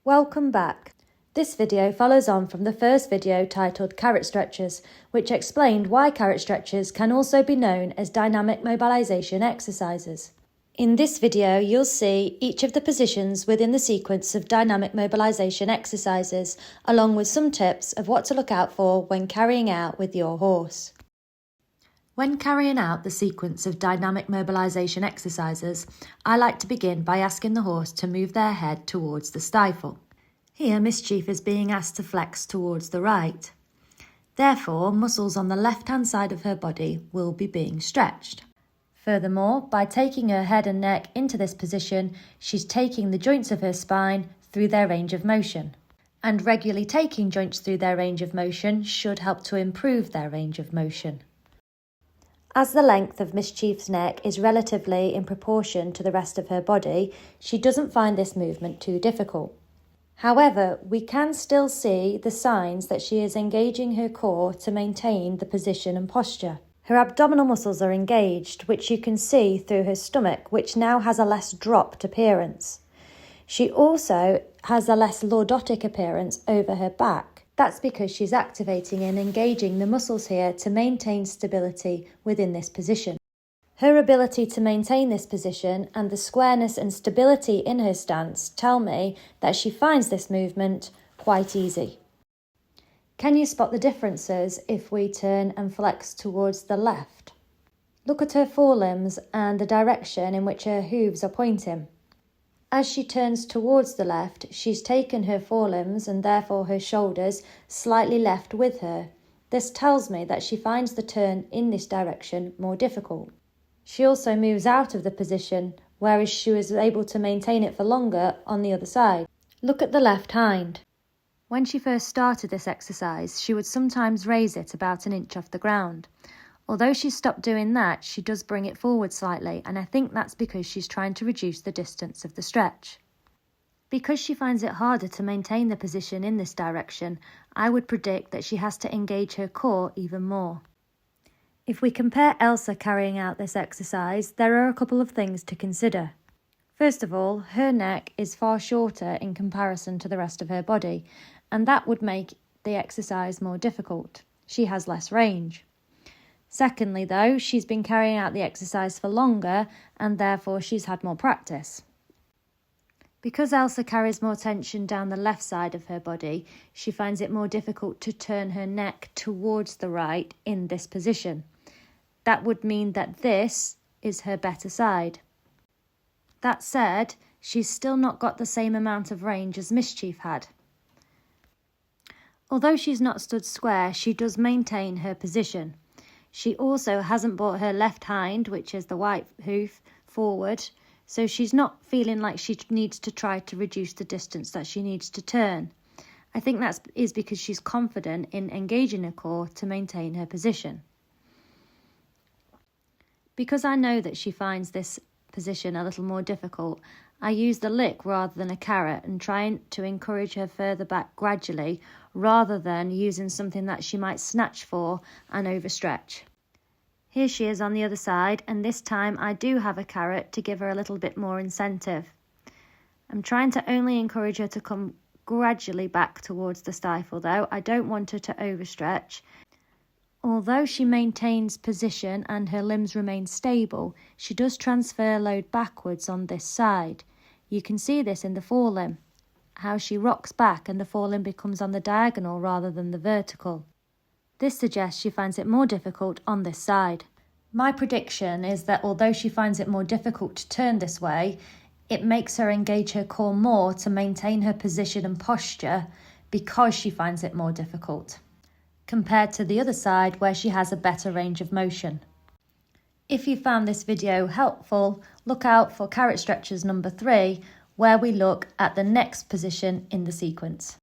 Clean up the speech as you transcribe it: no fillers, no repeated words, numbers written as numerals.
Welcome back. This video follows on from the first video titled Carrot Stretches, which explained why carrot stretches can also be known as dynamic mobilization exercises. In this video, you'll see each of the positions within the sequence of dynamic mobilization exercises, along with some tips of what to look out for when carrying out with your horse. When carrying out the sequence of dynamic mobilization exercises, I like to begin by asking the horse to move their head towards the stifle. Here, Mischief is being asked to flex towards the right. Therefore, muscles on the left-hand side of her body will be being stretched. Furthermore, by taking her head and neck into this position, she's taking the joints of her spine through their range of motion. And regularly taking joints through their range of motion should help to improve their range of motion. As the length of Mischief's neck is relatively in proportion to the rest of her body, she doesn't find this movement too difficult. However, we can still see the signs that she is engaging her core to maintain the position and posture. Her abdominal muscles are engaged, which you can see through her stomach, which now has a less dropped appearance. She also has a less lordotic appearance over her back. That's because she's activating and engaging the muscles here to maintain stability within this position. Her ability to maintain this position and the squareness and stability in her stance tell me that she finds this movement quite easy. Can you spot the differences if we turn and flex towards the left? Look at her forelimbs and the direction in which her hooves are pointing. As she turns towards the left, she's taken her forelimbs and therefore her shoulders slightly left with her. This tells me that she finds the turn in this direction more difficult. She also moves out of the position, whereas she was able to maintain it for longer on the other side. Look at the left hind. When she first started this exercise, she would sometimes raise it about an inch off the ground. Although she's stopped doing that, she does bring it forward slightly, and I think that's because she's trying to reduce the distance of the stretch. Because she finds it harder to maintain the position in this direction, I would predict that she has to engage her core even more. If we compare Elsa carrying out this exercise, there are a couple of things to consider. First of all, her neck is far shorter in comparison to the rest of her body, and that would make the exercise more difficult. She has less range. Secondly, though, she's been carrying out the exercise for longer, and therefore she's had more practice. Because Elsa carries more tension down the left side of her body, she finds it more difficult to turn her neck towards the right in this position. That would mean that this is her better side. That said, she's still not got the same amount of range as Mischief had. Although she's not stood square, she does maintain her position. She also hasn't brought her left hind, which is the white hoof, forward, so she's not feeling like she needs to try to reduce the distance that she needs to turn. I think that is because she's confident in engaging her core to maintain her position. Because I know that she finds this position a little more difficult, I use the lick rather than a carrot and try to encourage her further back gradually rather than using something that she might snatch for and overstretch. Here she is on the other side, and this time I do have a carrot to give her a little bit more incentive. I'm trying to only encourage her to come gradually back towards the stifle though. I don't want her to overstretch. Although she maintains position and her limbs remain stable, she does transfer load backwards on this side. You can see this in the forelimb, how she rocks back and the forelimb becomes on the diagonal rather than the vertical. This suggests she finds it more difficult on this side. My prediction is that although she finds it more difficult to turn this way, it makes her engage her core more to maintain her position and posture because she finds it more difficult, compared to the other side where she has a better range of motion. If you found this video helpful, look out for carrot stretches number 3, where we look at the next position in the sequence.